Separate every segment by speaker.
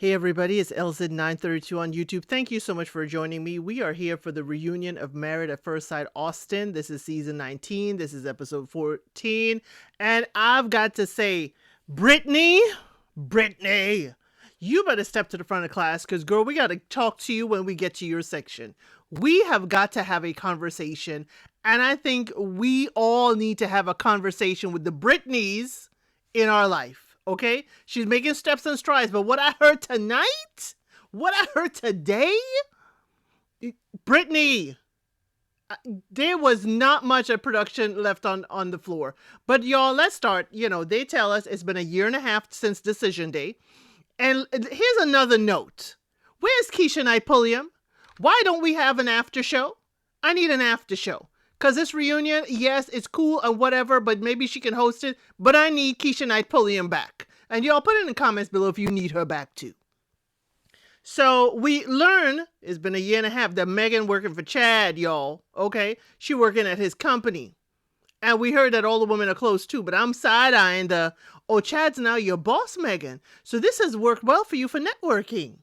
Speaker 1: Hey everybody, it's LZ932 on YouTube. Thank you so much for joining me. We are here for the reunion of Married at First Sight Austin. This is season 19. This is episode 14. And I've got to say, Britney, you better step to the front of class because, girl, we got to talk to you when we get to your section. We have got to have a conversation. And I think we all need to have a conversation with the Britneys in our life. Okay, she's making steps and strides, but what I heard tonight, what I heard today, Britney, there was not much of production left on the floor. But y'all, let's start. You know, they tell us it's been a year and a half since decision day. And here's another note. Where's Keisha Knight Pulliam? Why don't we have an after show? I need an after show. Because this reunion, yes, it's cool and whatever, but maybe she can host it. But I need Keisha Knight Pulliam back. And y'all put it in the comments below if you need her back too. So we learn, it's been a year and a half, that Megan working for Chad, y'all. Okay? She working at his company. And we heard that all the women are close too. But I'm side-eyeing Chad's now your boss, Megan. So this has worked well for you for networking.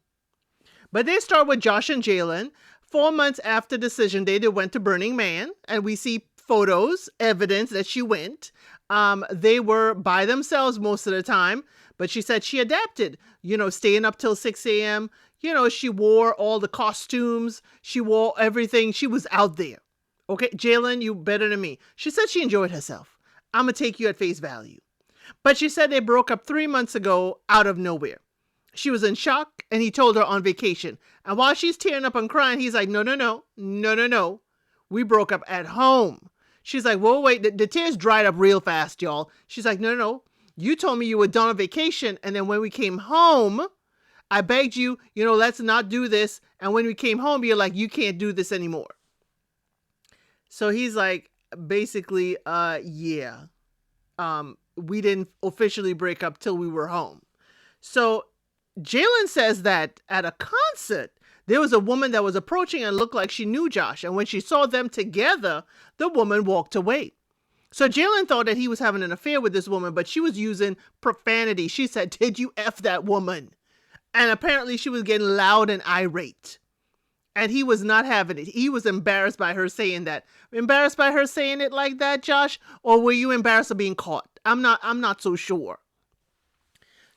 Speaker 1: But they start with Josh and Jaylen. 4 months after decision day, they went to Burning Man, and we see photos, evidence that she went. They were by themselves most of the time, but she said she adapted, staying up till 6 a.m. She wore all the costumes. She wore everything. She was out there. Okay, Jaylen, you better than me. She said she enjoyed herself. I'm going to take you at face value. But she said they broke up 3 months ago out of nowhere. She was in shock, and he told her on vacation. And while she's tearing up and crying, he's like, no. We broke up at home. She's like, whoa, wait, the tears dried up real fast, y'all. She's like, no. You told me you were done on vacation, and then when we came home, I begged you, let's not do this. And when we came home, you're like, you can't do this anymore. So he's like, basically, yeah. We didn't officially break up till we were home. So Jaylen says that at a concert, there was a woman that was approaching and looked like she knew Josh. And when she saw them together, the woman walked away. So Jaylen thought that he was having an affair with this woman, but she was using profanity. She said, did you F that woman? And apparently she was getting loud and irate. And he was not having it. He was embarrassed by her saying that. Embarrassed by her saying it like that, Josh? Or were you embarrassed of being caught? I'm not so sure.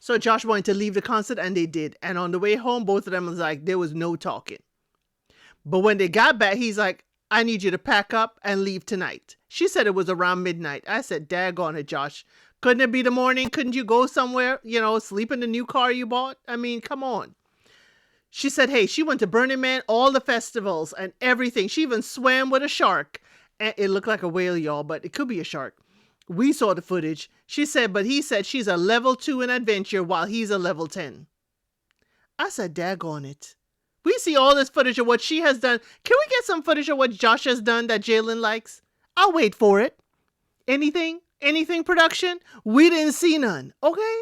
Speaker 1: So Josh wanted to leave the concert, and they did. And on the way home, both of them was like, there was no talking. But when they got back, he's like, I need you to pack up and leave tonight. She said it was around midnight. I said, daggone it, Josh. Couldn't it be the morning? Couldn't you go somewhere, sleep in the new car you bought? I mean, come on. She said, hey, she went to Burning Man, all the festivals and everything. She even swam with a shark. And it looked like a whale, y'all, but it could be a shark. We saw the footage. She said, but he said she's a level 2 in adventure while he's a level 10. I said, daggone it. We see all this footage of what she has done. Can we get some footage of what Josh has done that Jaylen likes? I'll wait for it. Anything production? We didn't see none. Okay.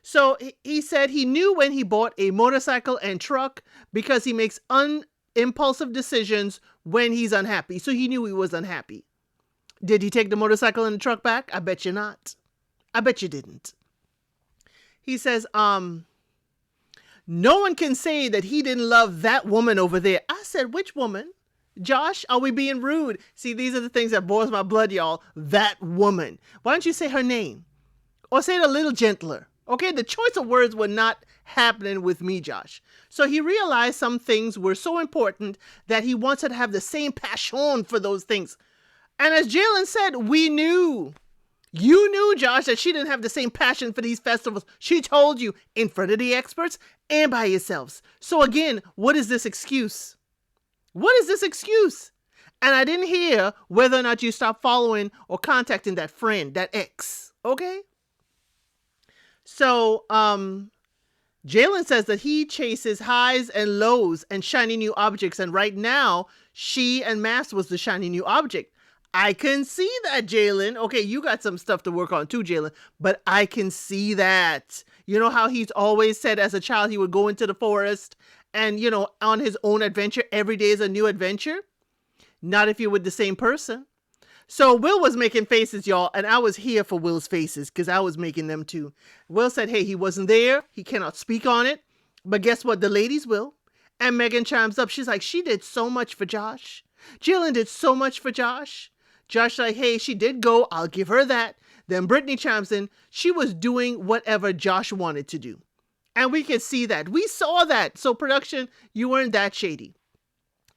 Speaker 1: So he said he knew when he bought a motorcycle and truck because he makes impulsive decisions when he's unhappy. So he knew he was unhappy. Did he take the motorcycle and the truck back? I bet you not. I bet you didn't. He says, no one can say that he didn't love that woman over there. I said, which woman? Josh, are we being rude? See, these are the things that boils my blood, y'all. That woman. Why don't you say her name? Or say it a little gentler. Okay, the choice of words were not happening with me, Josh. So he realized some things were so important that he wanted to have the same passion for those things. And as Jaylen said, we knew. You knew, Josh, that she didn't have the same passion for these festivals. She told you in front of the experts and by yourselves. So again, what is this excuse? What is this excuse? And I didn't hear whether or not you stopped following or contacting that friend, that ex. Okay? So, Jaylen says that he chases highs and lows and shiny new objects. And right now, she and mafs was the shiny new object. I can see that, Jaylen. Okay, you got some stuff to work on too, Jaylen. But I can see that. You know how he's always said as a child he would go into the forest and, on his own adventure. Every day is a new adventure. Not if you're with the same person. So Will was making faces, y'all, and I was here for Will's faces because I was making them too. Will said, hey, he wasn't there. He cannot speak on it. But guess what? The ladies will. And Megan chimes up. She's like, she did so much for Josh. Jaylen did so much for Josh. Josh like, hey, she did go. I'll give her that. Then Britney chimes in. She was doing whatever Josh wanted to do. And we can see that. We saw that. So production, you weren't that shady.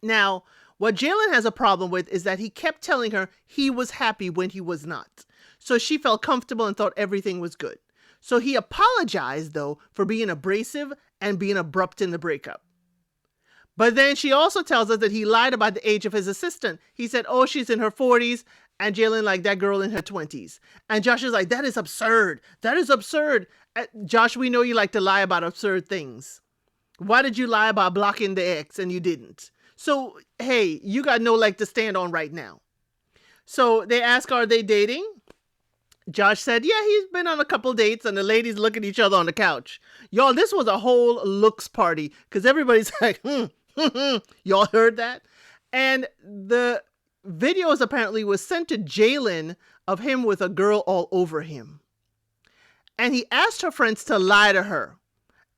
Speaker 1: Now, what Jaylen has a problem with is that he kept telling her he was happy when he was not. So she felt comfortable and thought everything was good. So he apologized, though, for being abrasive and being abrupt in the breakup. But then she also tells us that he lied about the age of his assistant. He said, oh, she's in her 40s. And Jaylen like, that girl in her 20s. And Josh is like, that is absurd. That is absurd. Josh, we know you like to lie about absurd things. Why did you lie about blocking the ex and you didn't? So, hey, you got no leg to stand on right now. So they ask, are they dating? Josh said, yeah, he's been on a couple dates, and the ladies look at each other on the couch. Y'all, this was a whole looks party because everybody's like, y'all heard that? And the videos apparently was sent to Jaylen of him with a girl all over him. And he asked her friends to lie to her.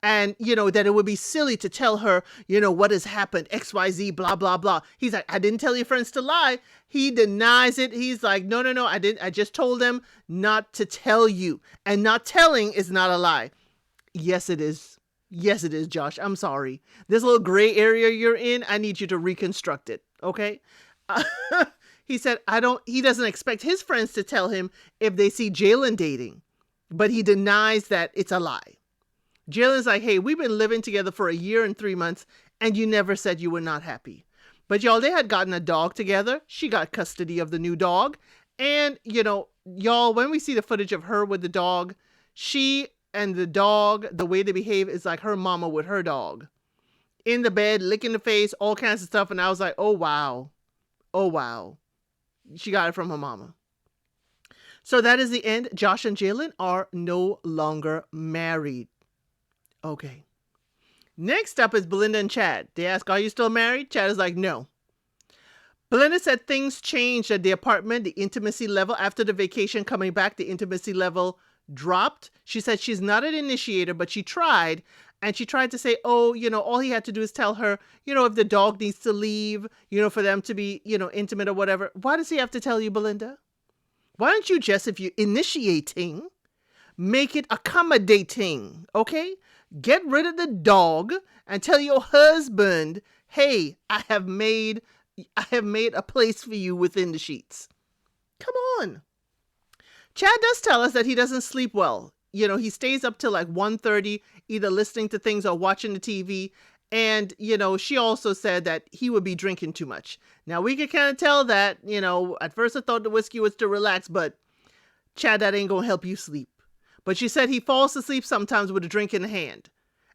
Speaker 1: And, that it would be silly to tell her, what has happened, XYZ, blah, blah, blah. He's like, I didn't tell your friends to lie. He denies it. He's like, no, I didn't. I just told them not to tell you. And not telling is not a lie. Yes, it is. Yes, it is, Josh. I'm sorry. This little gray area you're in, I need you to reconstruct it. Okay? He said, he doesn't expect his friends to tell him if they see Jaylen dating. But he denies that it's a lie. Jaylen's like, hey, we've been living together for a year and 3 months, and you never said you were not happy. But y'all, they had gotten a dog together. She got custody of the new dog. And, y'all, when we see the footage of her with the dog, she and the dog, the way they behave is like her mama with her dog. In the bed, licking the face, all kinds of stuff. And I was like, oh, wow. Oh, wow. She got it from her mama. So that is the end. Josh and Jaylen are no longer married. Okay. Next up is Belinda and Chad. They ask, are you still married? Chad is like, no. Belinda said things changed at the apartment, the intimacy level. After the vacation coming back, the intimacy level dropped. She said she's not an initiator, but she tried. And she tried to say, oh, all he had to do is tell her, if the dog needs to leave, for them to be, intimate or whatever. Why does he have to tell you, Belinda? Why don't you just, if you're initiating, make it accommodating, okay? Get rid of the dog and tell your husband, hey, I have made a place for you within the sheets. Come on. Chad does tell us that he doesn't sleep well. He stays up till like 1:30, either listening to things or watching the TV. And, she also said that he would be drinking too much. Now, we could kind of tell that, at first I thought the whiskey was to relax, but Chad, that ain't going to help you sleep. But she said he falls asleep sometimes with a drink in the hand.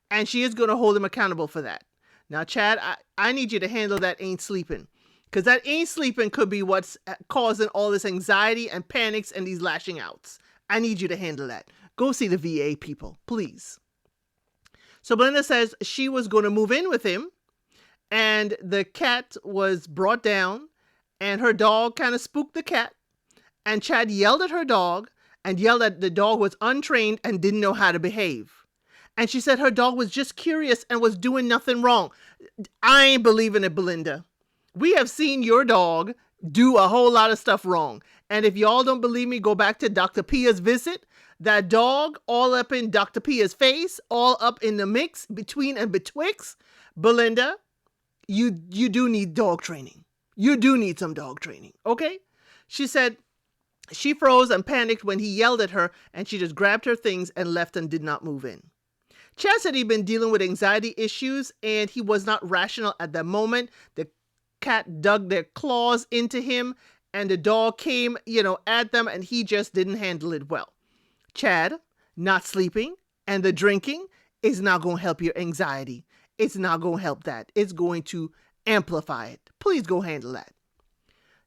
Speaker 1: And she is going to hold him accountable for that. Now, Chad, I need you to handle that ain't sleeping. Because that ain't sleeping could be what's causing all this anxiety and panics and these lashing outs. I need you to handle that. Go see the VA people, please. So Belinda says she was going to move in with him. And the cat was brought down. And her dog kind of spooked the cat. And Chad yelled at her dog. And yelled that the dog was untrained and didn't know how to behave. And she said her dog was just curious and was doing nothing wrong. I ain't believing it, Belinda. We have seen your dog do a whole lot of stuff wrong. And if y'all don't believe me, go back to Dr. Pia's visit. That dog all up in Dr. Pia's face, all up in the mix, between and betwixt. Belinda, you do need dog training. You do need some dog training, okay? She said, she froze and panicked when he yelled at her, and she just grabbed her things and left and did not move in. Chad said he'd been dealing with anxiety issues and he was not rational at that moment. The cat dug their claws into him and the dog came, at them, and he just didn't handle it well. Chad, not sleeping and the drinking is not going to help your anxiety. It's not going to help that. It's going to amplify it. Please go handle that.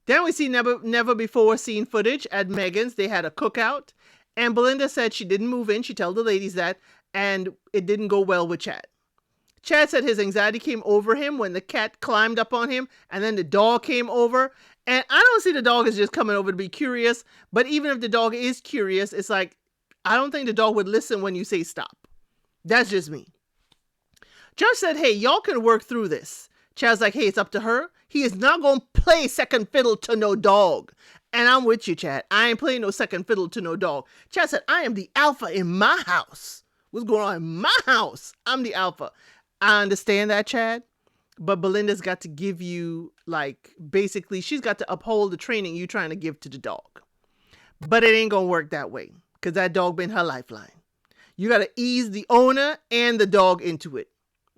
Speaker 1: Then we see never before seen footage at Megan's. They had a cookout, and Belinda said she didn't move in. She told the ladies that, and it didn't go well with Chad. Chad said his anxiety came over him when the cat climbed up on him, and then the dog came over. And I don't see the dog as just coming over to be curious, but even if the dog is curious, it's like, I don't think the dog would listen when you say stop. That's just me. Judge said, hey, y'all can work through this. Chad's like, hey, it's up to her. He is not going to play second fiddle to no dog. And I'm with you, Chad. I ain't playing no second fiddle to no dog. Chad said, I am the alpha in my house. What's going on in my house? I'm the alpha. I understand that, Chad. But Belinda's got to give you, like, basically, she's got to uphold the training you're trying to give to the dog. But it ain't going to work that way because that dog been her lifeline. You got to ease the owner and the dog into it.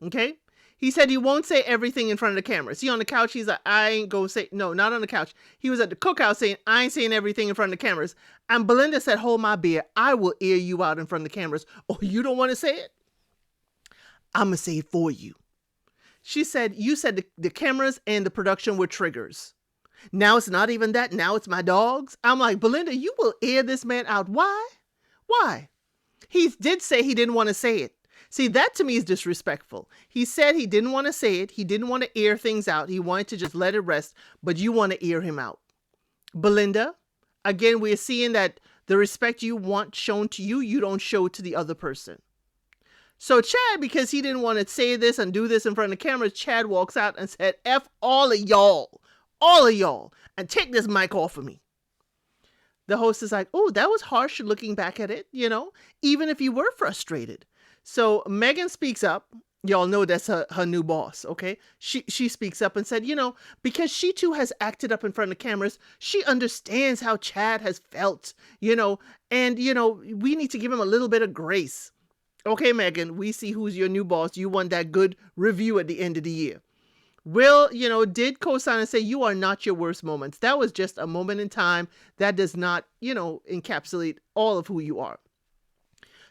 Speaker 1: Okay? He said he won't say everything in front of the camera. See, on the couch, he's like, I ain't going to say, no, not on the couch. He was at the cookout saying, I ain't saying everything in front of the cameras. And Belinda said, hold my beer. I will air you out in front of the cameras. Oh, you don't want to say it? I'm going to say it for you. She said, you said the cameras and the production were triggers. Now it's not even that. Now it's my dogs. I'm like, Belinda, you will air this man out. Why? Why? He did say he didn't want to say it. See, that to me is disrespectful. He said he didn't want to say it. He didn't want to air things out. He wanted to just let it rest, but you want to air him out. Belinda, again, we're seeing that the respect you want shown to you, you don't show to the other person. So Chad, because he didn't want to say this and do this in front of the cameras, Chad walks out and said, F all of y'all, and take this mic off of me. The host is like, oh, that was harsh looking back at it, you know, even if you were frustrated. So Megan speaks up. Y'all know that's her new boss, okay? She speaks up and said, you know, because she too has acted up in front of cameras, she understands how Chad has felt, you know, and, you know, we need to give him a little bit of grace. Okay, Megan, we see who's your new boss. You want that good review at the end of the year. Will, you know, did co-sign and say, you are not your worst moments. That was just a moment in time. That does not, you know, encapsulate all of who you are.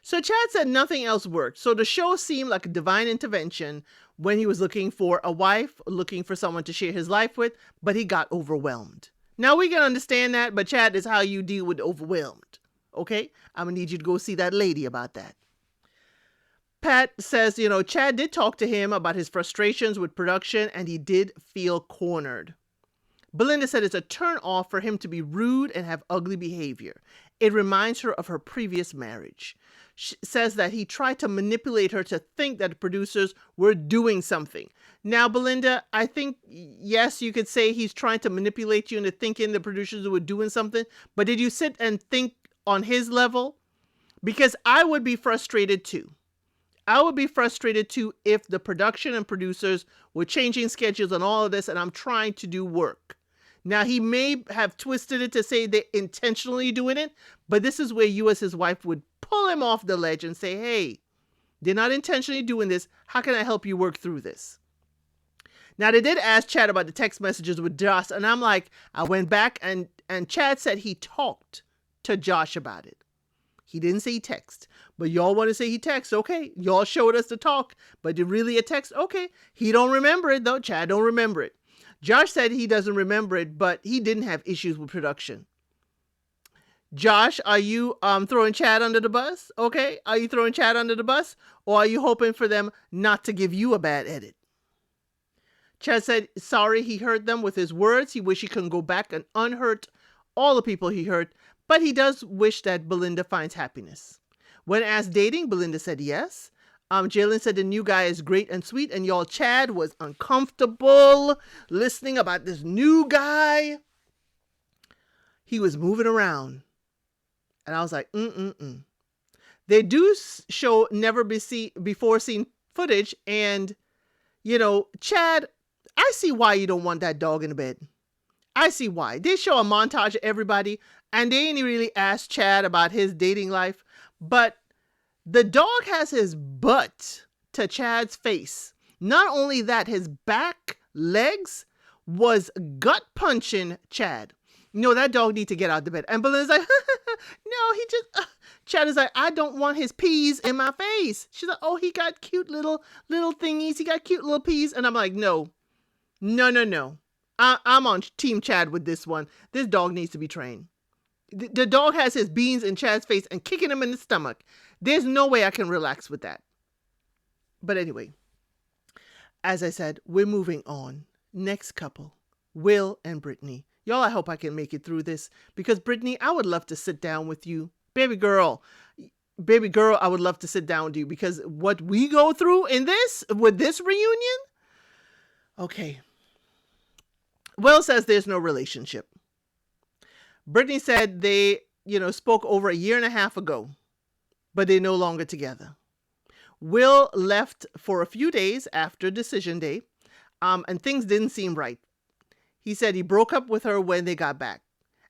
Speaker 1: So Chad said nothing else worked. So the show seemed like a divine intervention when he was looking for a wife, looking for someone to share his life with, but he got overwhelmed. Now we can understand that, but Chad, is how you deal with overwhelmed. Okay? I'm going to need you to go see that lady about that. Pat says, you know, Chad did talk to him about his frustrations with production and he did feel cornered. Belinda said it's a turn off for him to be rude and have ugly behavior. It reminds her of her previous marriage. She says that he tried to manipulate her to think that the producers were doing something. Now, Belinda, I think, yes, you could say he's trying to manipulate you into thinking the producers were doing something, but did you sit and think on his level? Because I would be frustrated too. I would be frustrated too if the production and producers were changing schedules and all of this, and I'm trying to do work. Now, he may have twisted it to say they're intentionally doing it, but this is where you as his wife would pull him off the ledge and say, hey, they're not intentionally doing this. How can I help you work through this? Now, they did ask Chad about the text messages with Josh, and I'm like, I went back and Chad said he talked to Josh about it. He didn't say he text, but y'all want to say he text. Okay, y'all showed us the talk, but did really a text? Okay, he don't remember it though. Chad don't remember it. Josh said he doesn't remember it, but he didn't have issues with production. Josh, are you throwing Chad under the bus? Okay, are you throwing Chad under the bus, or are you hoping for them not to give you a bad edit? Chad said sorry he hurt them with his words. He wished he could go back and unhurt all the people he hurt. But he does wish that Belinda finds happiness. When asked dating, Belinda said yes. Jaylen said the new guy is great and sweet. And y'all, Chad was uncomfortable listening about this new guy. He was moving around. And I was like, They do show never before seen footage. And, you know, Chad, I see why you don't want that dog in the bed. I see why. They show a montage of everybody. And they ain't really asked Chad about his dating life. But the dog has his butt to Chad's face. Not only that, his back legs was gut punching Chad. You know, that dog need to get out the bed. And Belinda's like, no, he just, Chad is like, I don't want his peas in my face. She's like, oh, he got cute little thingies. He got cute little peas. And I'm like, no. I'm on Team Chad with this one. This dog needs to be trained. The dog has his beans in Chad's face and kicking him in the stomach. There's no way I can relax with that. But anyway, as I said, we're moving on. Next couple, Will and Britney. Y'all, I hope I can make it through this because Britney, I would love to sit down with you. Baby girl, baby girl, I would love to sit down with you because what we go through in this, with this reunion, okay. Will says there's no relationship. Britney said they, spoke over a year and a half ago, but they're no longer together. Will left for a few days after decision day, and things didn't seem right. He said he broke up with her when they got back,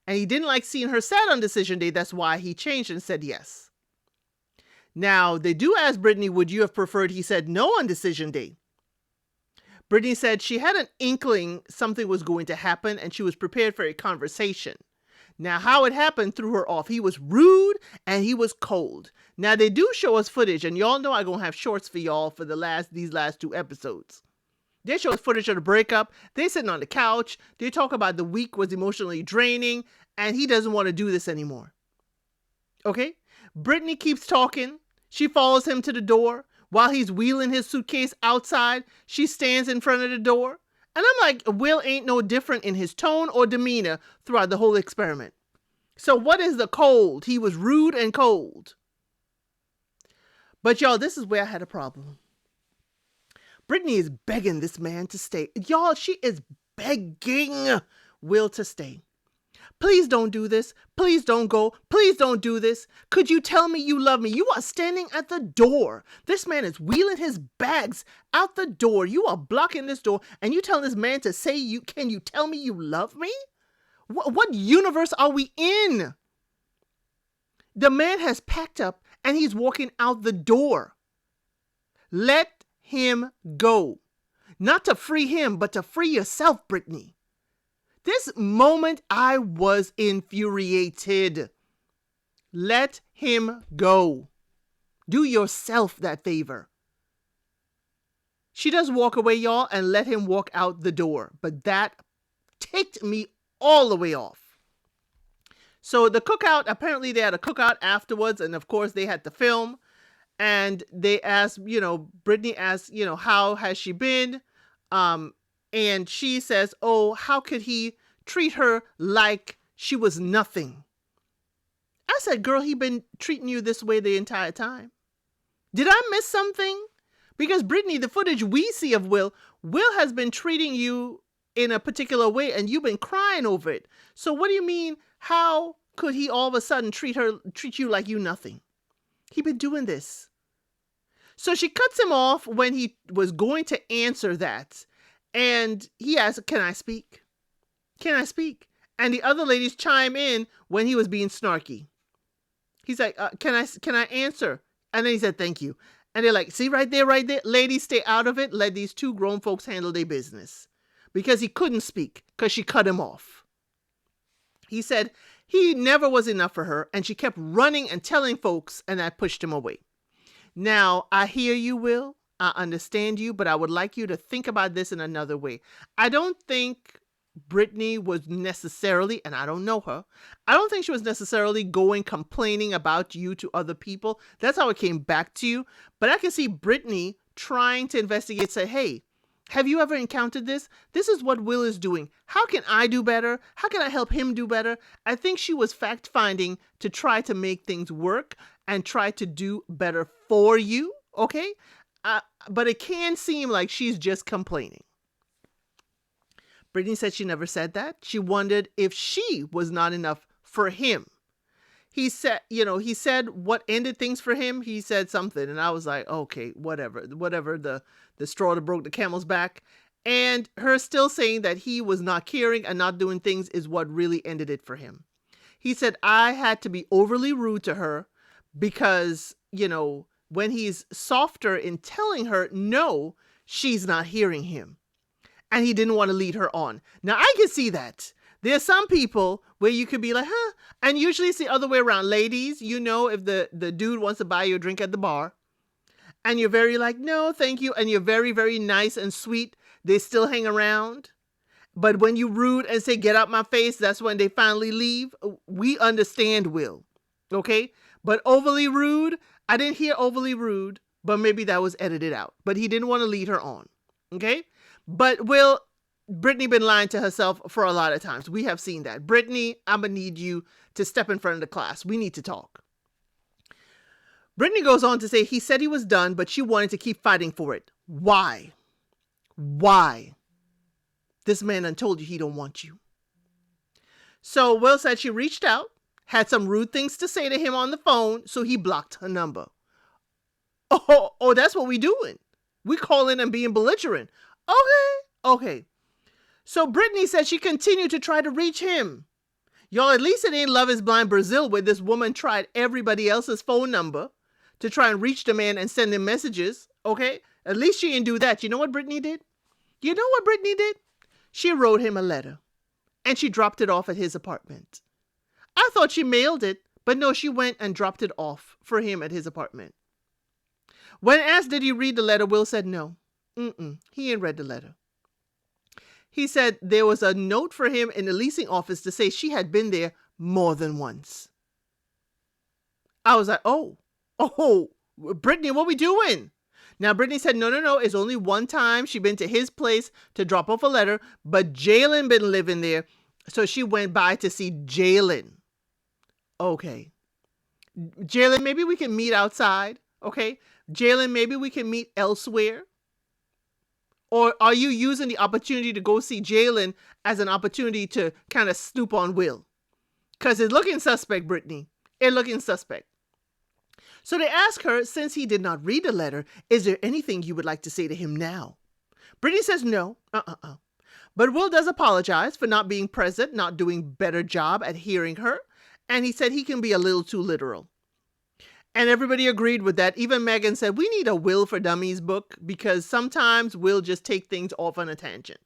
Speaker 1: and he didn't like seeing her sad on decision day. That's why he changed and said yes. Now, they do ask Britney, would you have preferred he said no on decision day? Britney said she had an inkling something was going to happen and she was prepared for a conversation. Now, how it happened threw her off. He was rude and he was cold. Now, they do show us footage, and y'all know I'm going to have shorts for y'all for these last 2 episodes. They show us footage of the breakup. They're sitting on the couch. They talk about the week was emotionally draining and he doesn't want to do this anymore. Okay? Britney keeps talking. She follows him to the door. While he's wheeling his suitcase outside, she stands in front of the door. And I'm like, Will ain't no different in his tone or demeanor throughout the whole experiment. So what is the cold? He was rude and cold. But y'all, this is where I had a problem. Britney is begging this man to stay. Y'all, she is begging Will to stay. Please don't do this. Please don't go. Please don't do this. Could you tell me you love me? You are standing at the door. This man is wheeling his bags out the door. You are blocking this door and you tell this man to say can you tell me you love me? What universe are we in? The man has packed up and he's walking out the door. Let him go. Not to free him, but to free yourself, Britney. This moment, I was infuriated. Let him go. Do yourself that favor. She does walk away, y'all, and let him walk out the door. But that ticked me all the way off. So the cookout, apparently they had a cookout afterwards, and of course they had to film. And they asked, Britney asked, how has she been? And she says, oh, how could he treat her like she was nothing? I said, girl, he been treating you this way the entire time. Did I miss something? Because Britney, the footage we see of Will has been treating you in a particular way and you've been crying over it. So what do you mean? How could he all of a sudden treat you like you nothing? He been doing this. So she cuts him off when he was going to answer that. And he asked, can I speak? Can I speak? And the other ladies chime in when he was being snarky. He's like, can I answer? And then he said, thank you. And they're like, see right there. Ladies, stay out of it. Let these 2 grown folks handle their business. Because he couldn't speak because she cut him off. He said he never was enough for her. And she kept running and telling folks, and I pushed him away. Now, I hear you, Will. I understand you, but I would like you to think about this in another way. I don't think Britney was necessarily, and I don't know her, I don't think she was necessarily going complaining about you to other people. That's how it came back to you. But I can see Britney trying to investigate, say, hey, have you ever encountered this? This is what Will is doing. How can I do better? How can I help him do better? I think she was fact-finding to try to make things work and try to do better for you, okay? But it can seem like she's just complaining. Britney said she never said that. She wondered if she was not enough for him. He said what ended things for him. He said something, and I was like, okay, whatever the straw that broke the camel's back. And her still saying that he was not caring and not doing things is what really ended it for him. He said, I had to be overly rude to her because, when he's softer in telling her no, she's not hearing him. And he didn't want to lead her on. Now, I can see that. There are some people where you could be like, huh? And usually it's the other way around. Ladies, if the dude wants to buy you a drink at the bar and you're very like, no, thank you. And you're very, very nice and sweet. They still hang around. But when you rude and say, get out my face, that's when they finally leave. We understand, Will. Okay? But overly rude, I didn't hear overly rude, but maybe that was edited out. But he didn't want to lead her on. Okay? But Britney been lying to herself for a lot of times. We have seen that. Britney, I'm going to need you to step in front of the class. We need to talk. Britney goes on to say he said he was done, but she wanted to keep fighting for it. Why? Why? This man done told you he don't want you. So Will said she reached out, had some rude things to say to him on the phone, so he blocked her number. Oh, that's what we doing. We calling and being belligerent. Okay. So Britney said she continued to try to reach him. Y'all, at least it ain't Love is Blind Brazil where this woman tried everybody else's phone number to try and reach the man and send him messages. Okay? At least she didn't do that. You know what Britney did? She wrote him a letter and she dropped it off at his apartment. I thought she mailed it, but no, she went and dropped it off for him at his apartment. When asked did he read the letter, Will said no. He ain't read the letter. He said there was a note for him in the leasing office to say she had been there more than once. I was like, oh, Britney, what we doing? Now, Britney said, no, it's only one time she been to his place to drop off a letter, but Jaylen been living there, so she went by to see Jaylen. Okay. Jaylen, maybe we can meet outside, okay? Jaylen, maybe we can meet elsewhere. Or are you using the opportunity to go see Jaylen as an opportunity to kind of snoop on Will? Because it's looking suspect, Britney. It's looking suspect. So they ask her, since he did not read the letter, is there anything you would like to say to him now? Britney says no. But Will does apologize for not being present, not doing better job at hearing her. And he said he can be a little too literal. And everybody agreed with that. Even Megan said, we need a Will for Dummies book because sometimes Will just take things off on a tangent.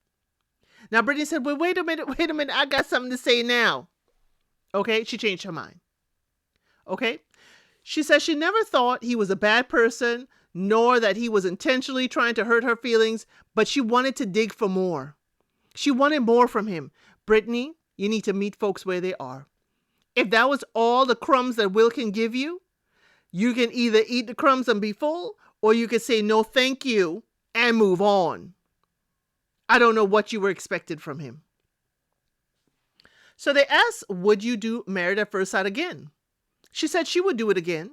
Speaker 1: Now, Britney said, well, wait a minute. I got something to say now. Okay, she changed her mind. Okay, she says she never thought he was a bad person, nor that he was intentionally trying to hurt her feelings, but she wanted to dig for more. She wanted more from him. Britney, you need to meet folks where they are. If that was all the crumbs that Will can give you, you can either eat the crumbs and be full, or you can say no thank you and move on. I don't know what you were expected from him. So they asked, would you do Married at First Sight again? She said she would do it again.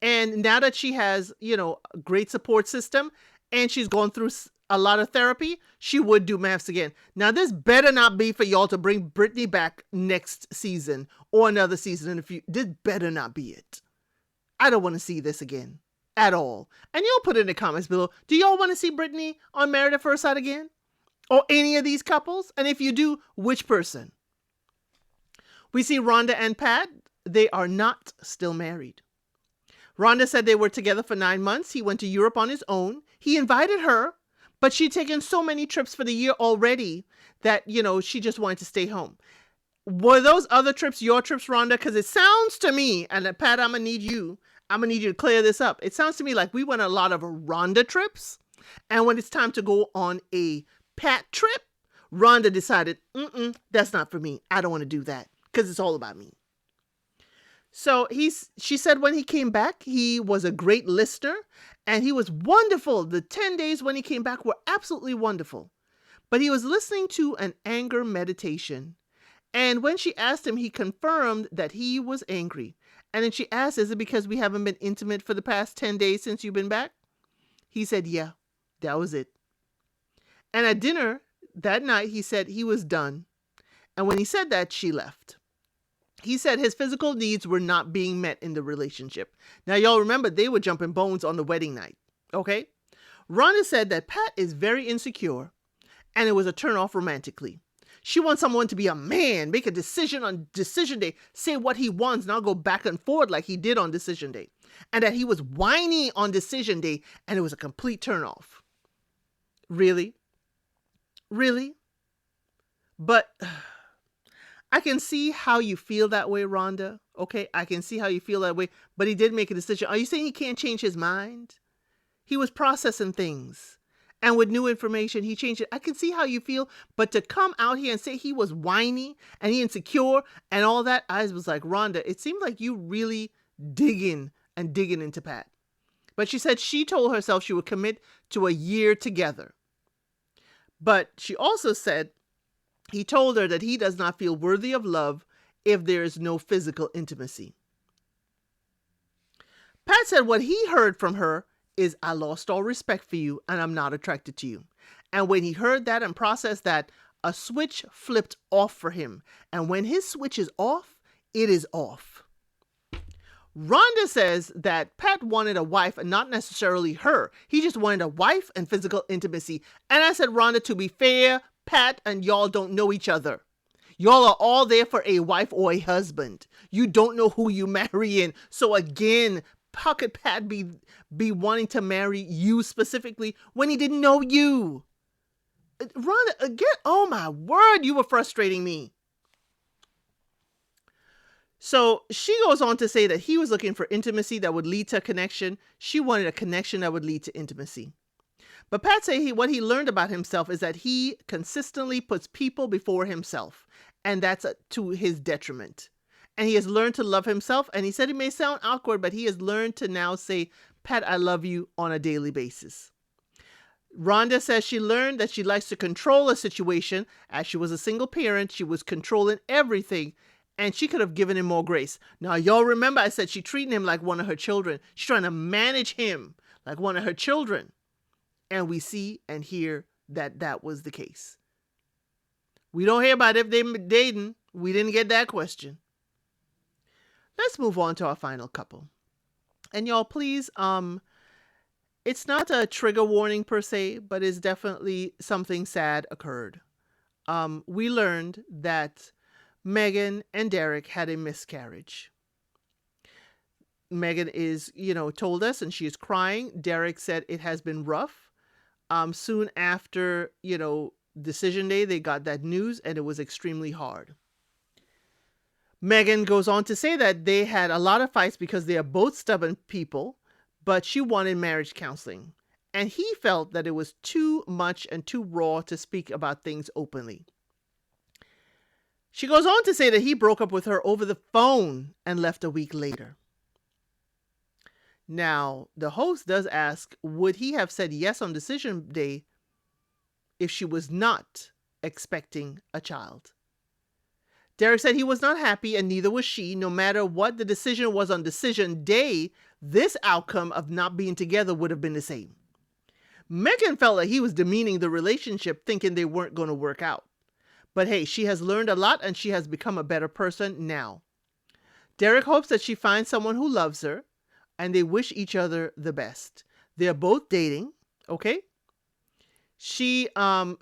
Speaker 1: And now that she has, a great support system and she's gone through a lot of therapy, she would do mafs again. Now, this better not be for y'all to bring Britney back next season or another season in the future. This better not be it. I don't want to see this again at all. And y'all put it in the comments below. Do y'all want to see Britney on Married at First Sight again? Or any of these couples? And if you do, which person? We see Rhonda and Pat. They are not still married. Rhonda said they were together for 9 months. He went to Europe on his own. He invited her, but she'd taken so many trips for the year already that, she just wanted to stay home. Were those other trips your trips, Rhonda? Because it sounds to me, and Pat, I'm going to need you to clear this up. It sounds to me like we went on a lot of Rhonda trips. And when it's time to go on a Pat trip, Rhonda decided, that's not for me. I don't want to do that because it's all about me. So she said when he came back, he was a great listener and he was wonderful. The 10 days when he came back were absolutely wonderful. But he was listening to an anger meditation. And when she asked him, he confirmed that he was angry. And then she asked, is it because we haven't been intimate for the past 10 days since you've been back? He said, yeah, that was it. And at dinner that night, he said he was done. And when he said that, she left. He said his physical needs were not being met in the relationship. Now, y'all remember they were jumping bones on the wedding night. Okay. Rhonda said that Pat is very insecure and it was a turnoff romantically. She wants someone to be a man, make a decision on decision day, say what he wants, not go back and forth like he did on decision day. And that he was whiny on decision day and it was a complete turnoff. Really? Really? But I can see how you feel that way, Rhonda. Okay, I can see how you feel that way. But he did make a decision. Are you saying he can't change his mind? He was processing things. And with new information, he changed it. I can see how you feel. But to come out here and say he was whiny and he insecure and all that, I was like, Rhonda, it seemed like you really digging into Pat. But she said she told herself she would commit to a year together. But she also said he told her that he does not feel worthy of love if there is no physical intimacy. Pat said what he heard from her is, I lost all respect for you and I'm not attracted to you. And when he heard that and processed that, a switch flipped off for him. And when his switch is off, it is off. Rhonda says that Pat wanted a wife and not necessarily her. He just wanted a wife and physical intimacy. And I said, Rhonda, to be fair, Pat and y'all don't know each other. Y'all are all there for a wife or a husband. You don't know who you marrying. So again, how could Pat be wanting to marry you specifically when he didn't know you? Rhonda, again, oh my word, you were frustrating me. So she goes on to say that he was looking for intimacy that would lead to a connection. She wanted a connection that would lead to intimacy. But Pat said what he learned about himself is that he consistently puts people before himself, and that's to his detriment. And he has learned to love himself, and he said it may sound awkward, but he has learned to now say, Pat, I love you on a daily basis. Rhonda says she learned that she likes to control a situation. As she was a single parent, she was controlling everything, and she could have given him more grace. Now, y'all remember I said she treated him like one of her children. She's trying to manage him like one of her children. And we see and hear that that was the case. We don't hear about if they're dating. We didn't get that question. Let's move on to our final couple. And y'all, please, it's not a trigger warning per se, but it's definitely something sad occurred. We learned that Megan and Derek had a miscarriage. Megan is, told us, and she is crying. Derek said it has been rough. Soon after, decision day, they got that news, and it was extremely hard. Megan goes on to say that they had a lot of fights because they are both stubborn people, but she wanted marriage counseling. And he felt that it was too much and too raw to speak about things openly. She goes on to say that he broke up with her over the phone and left a week later. Now, the host does ask, would he have said yes on decision day if she was not expecting a child? Derek said he was not happy, and neither was she. No matter what the decision was on decision day, this outcome of not being together would have been the same. Megan felt like he was demeaning the relationship, thinking they weren't going to work out. But hey, she has learned a lot, and she has become a better person now. Derek hopes that she finds someone who loves her, and they wish each other the best. They're both dating, okay? She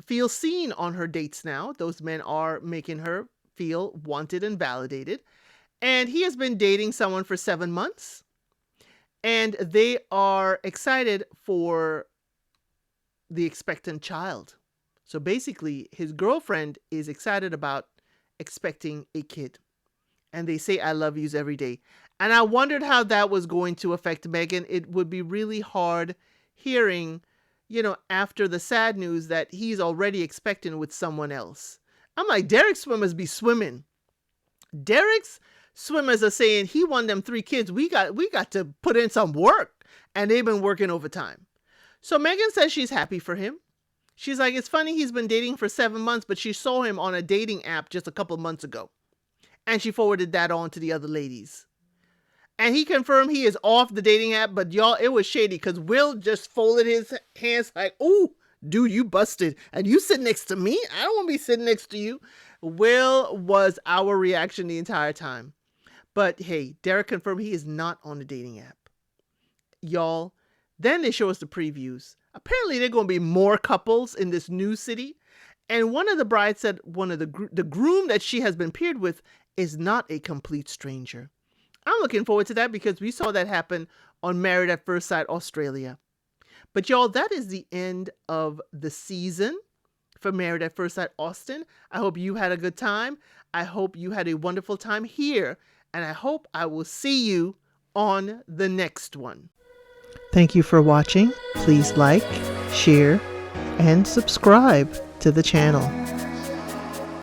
Speaker 1: feels seen on her dates now. Those men are making her feel wanted and validated. And he has been dating someone for 7 months. And they are excited for the expectant child. So basically, his girlfriend is excited about expecting a kid. And they say, I love yous every day. And I wondered how that was going to affect Megan. It would be really hard hearing, after the sad news that he's already expecting with someone else. I'm like, Derek's swimmers be swimming. Derek's swimmers are saying he won them 3 kids. We got to put in some work, and they've been working overtime. So Megan says she's happy for him. She's like, it's funny he's been dating for 7 months, but she saw him on a dating app just a couple months ago. And she forwarded that on to the other ladies. And he confirmed he is off the dating app, but y'all, it was shady because Will just folded his hands like, ooh, dude, you busted. And you sit next to me? I don't want to be sitting next to you. Will was our reaction the entire time. But hey, Derek confirmed he is not on the dating app. Y'all, then they show us the previews. Apparently, there are going to be more couples in this new city. And one of the brides said one of the groom that she has been paired with is not a complete stranger. I'm looking forward to that because we saw that happen on Married at First Sight Australia. But y'all, that is the end of the season for Married at First Sight Austin. I hope you had a good time. I hope you had a wonderful time here. And I hope I will see you on the next one. Thank you for watching. Please like, share, and subscribe to the channel.